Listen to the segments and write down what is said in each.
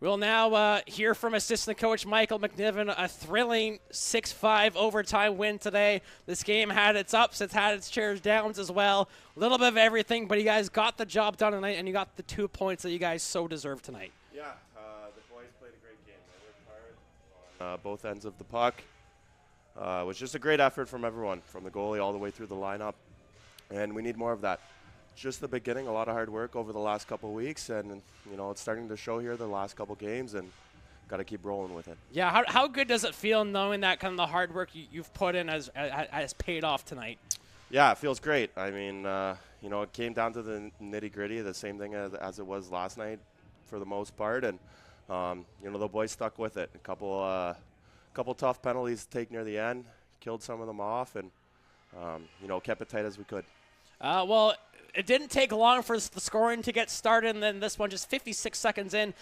We'll now hear from assistant coach Michael McNiven. A thrilling 6-5 overtime win today. This game had its ups, it's had its shares downs as well. A little bit of everything, but you guys got the job done tonight, and you got the 2 points that you guys so deserve tonight. Yeah, the boys played a great game. They worked hard on both ends of the puck. It was just a great effort from everyone, from the goalie all the way through the lineup, and we need more of that. Just the beginning, a lot of hard work over the last couple of weeks, and it's starting to show here the last couple games, and got to keep rolling with it. Yeah, how good does it feel knowing that kind of the hard work you've put in has paid off tonight? Yeah, it feels great. I mean, it came down to the nitty-gritty, the same thing as it was last night for the most part, and the boys stuck with it. A couple tough penalties to take near the end, killed some of them off, and kept it tight as we could. Well, it didn't take long for the scoring to get started, and then this one just 56 seconds in,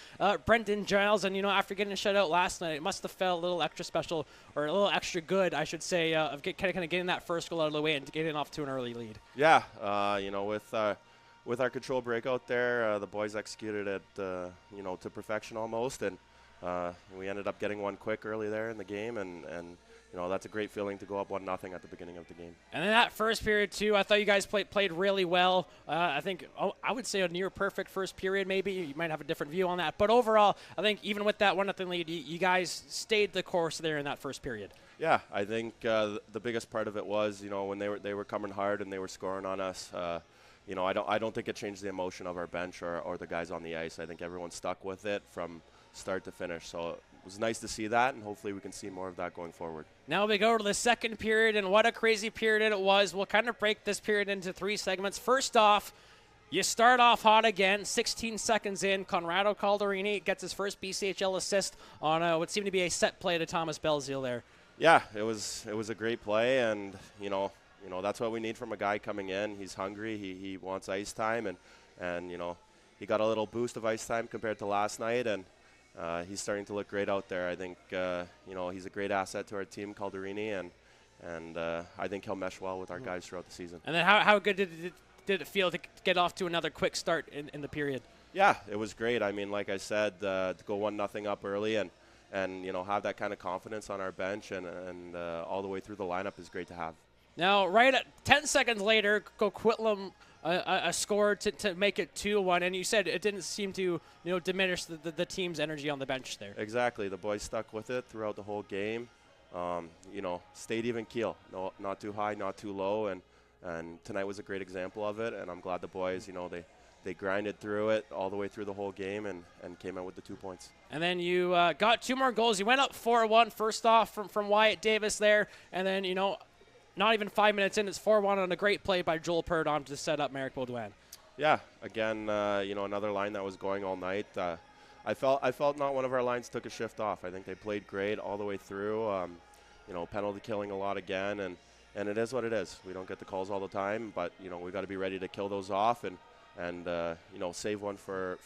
Brendan Giles, and after getting a shutout last night, it must have felt a little extra special, or a little extra good, I should say, of kind of getting that first goal out of the way and getting off to an early lead. Yeah, with our control breakout there, the boys executed it, to perfection almost, and we ended up getting one quick early there in the game, and that's a great feeling to go up 1-0 at the beginning of the game. And in that first period, too, I thought you guys played really well. I think I would say a near-perfect first period maybe. You might have a different view on that. But overall, I think even with that 1-0 lead, you guys stayed the course there in that first period. Yeah, I think the biggest part of it was, when they were coming hard and they were scoring on us, I don't think it changed the emotion of our bench or the guys on the ice. I think everyone stuck with it from start to finish. So it was nice to see that, and hopefully we can see more of that going forward. Now we go to the second period, and what a crazy period it was. We'll kind of break this period into 3 segments. First off, you start off hot again. 16 seconds in, Conrado Calderini gets his first BCHL assist on what seemed to be a set play to Thomas Belzile there. Yeah, it was a great play, and that's what we need from a guy coming in. He's hungry. He wants ice time, and he got a little boost of ice time compared to last night, and he's starting to look great out there. I think he's a great asset to our team, Calderini, and I think he'll mesh well with our guys throughout the season. And then how good did it feel to get off to another quick start in the period? Yeah, it was great. I mean, like I said, to go 1-0 up early and have that kind of confidence on our bench and all the way through the lineup is great to have. Now, right at 10 seconds later, Coquitlam scored to make it 2-1, and you said it didn't seem to diminish the team's energy on the bench there. Exactly. The boys stuck with it throughout the whole game. Stayed even keel. No, not too high, not too low, and tonight was a great example of it, and I'm glad the boys, they grinded through it all the way through the whole game and came out with the 2 points. And then you got 2 more goals. You went up 4-1 first off from Wyatt Davis there, and then, not even 5 minutes in, it's 4-1 on a great play by Joel Perdom to set up Merrick Baudouin. Yeah, again, another line that was going all night. I felt not one of our lines took a shift off. I think they played great all the way through. Penalty killing a lot again, and it is what it is. We don't get the calls all the time, but we got to be ready to kill those off and save one for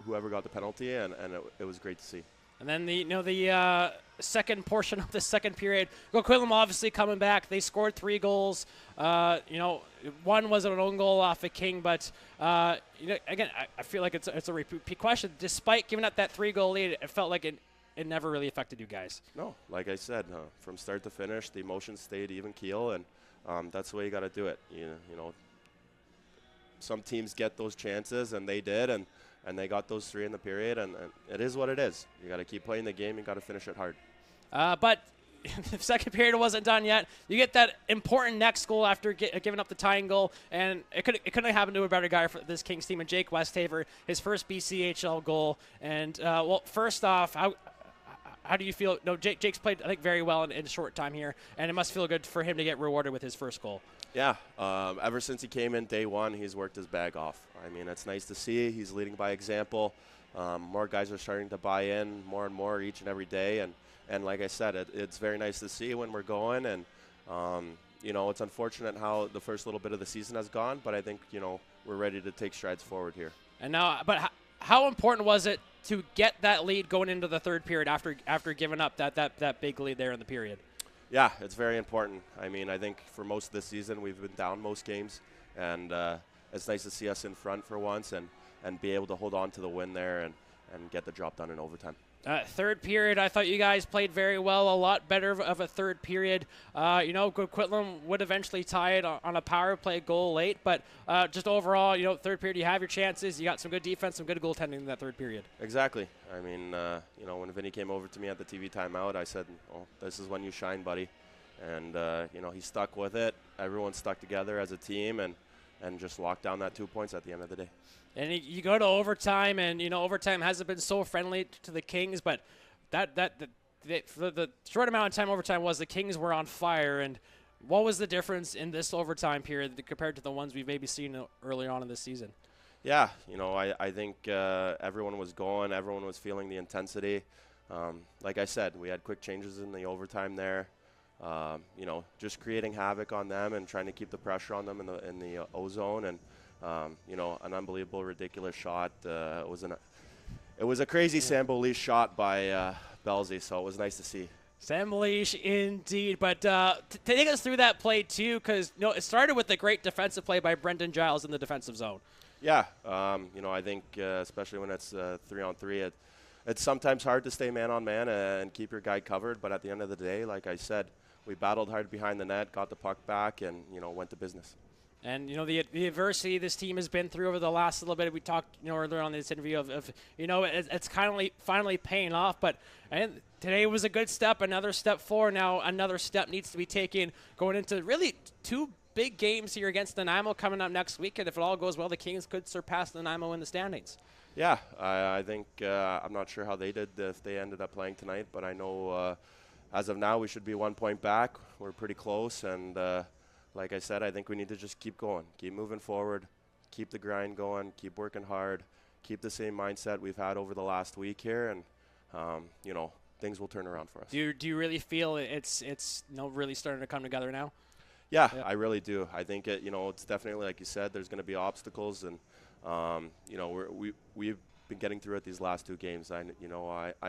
whoever got the penalty, and it was great to see. And then the second portion of the second period, Coquitlam obviously coming back. They scored 3 goals. One was an own goal off of King, but again, I feel like it's a repeat question. Despite giving up that 3-goal lead, it felt like it never really affected you guys. No, like I said, from start to finish, the emotions stayed even keel, and that's the way you got to do it. Some teams get those chances, and they did, and they got those 3 in the period, and it is what it is. You got to keep playing the game. You got to finish it hard. But the second period wasn't done yet. You get that important next goal after giving up the tying goal, and it couldn't have happened to a better guy for this Kings team, and Jake Westhaver, his first BCHL goal. And first off, how do you feel? No, Jake's played, I think, very well in a short time here, and it must feel good for him to get rewarded with his first goal. Yeah, ever since he came in day one, he's worked his bag off. I mean, it's nice to see. He's leading by example. More guys are starting to buy in more and more each and every day. And like I said, it's very nice to see when we're going. And, it's unfortunate how the first little bit of the season has gone, but I think, we're ready to take strides forward here. And now, but how important was it to get that lead going into the third period after giving up that big lead there in the period? Yeah, it's very important. I mean, I think for most of the season we've been down most games, and it's nice to see us in front for once and be able to hold on to the win there and get the job done in overtime. Third period, I thought you guys played very well, a lot better of a third period. Coquitlam would eventually tie it on a power play goal late, but just overall, third period, you have your chances. You got some good defense, some good goaltending in that third period. Exactly. I mean, when Vinny came over to me at the TV timeout, I said, "Oh, this is when you shine, buddy." And, he stuck with it. Everyone stuck together as a team and just locked down that 2 points at the end of the day. And you go to overtime, and overtime hasn't been so friendly to the Kings, but for the short amount of time overtime was, the Kings were on fire. And what was the difference in this overtime period compared to the ones we've maybe seen earlier on in this season? Yeah, I think everyone was going, everyone was feeling the intensity. Like I said, we had quick changes in the overtime there. Just creating havoc on them and trying to keep the pressure on them in the O-zone, and an unbelievable, ridiculous shot. It was a crazy Sambo-Leash shot by Belzy, so it was nice to see. Sambo-Leash indeed, but to take us through that play too, because it started with a great defensive play by Brendan Giles in the defensive zone. Yeah, I think especially when it's 3-on-3, it's sometimes hard to stay man-on-man and keep your guy covered, but at the end of the day, like I said, we battled hard behind the net, got the puck back, and, went to business. And, the adversity this team has been through over the last little bit, we talked, earlier on in this interview of it's kind of finally paying off. But today was a good step, another step forward. Now another step needs to be taken going into really two big games here against Nanaimo coming up next week. And if it all goes well, the Kings could surpass Nanaimo in the standings. Yeah, I think I'm not sure how they did if they ended up playing tonight, but I know as of now we should be 1 point back. We're pretty close, and like I said, I think we need to just keep going, keep moving forward, keep the grind going, keep working hard, keep the same mindset we've had over the last week here, and things will turn around for us. Do you really feel it's really starting to come together now? Yeah, I really do. I think it's definitely, like you said, there's going to be obstacles, and we've been getting through it these last two games. I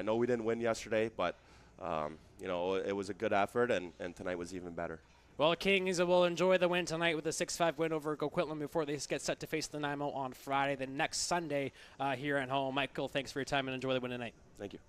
know we didn't win yesterday, but it was a good effort, and tonight was even better. Well, Kings will enjoy the win tonight with a 6-5 win over Coquitlam before they get set to face the Nanaimo on Friday, the next Sunday here at home. Michael, thanks for your time and enjoy the win tonight. Thank you.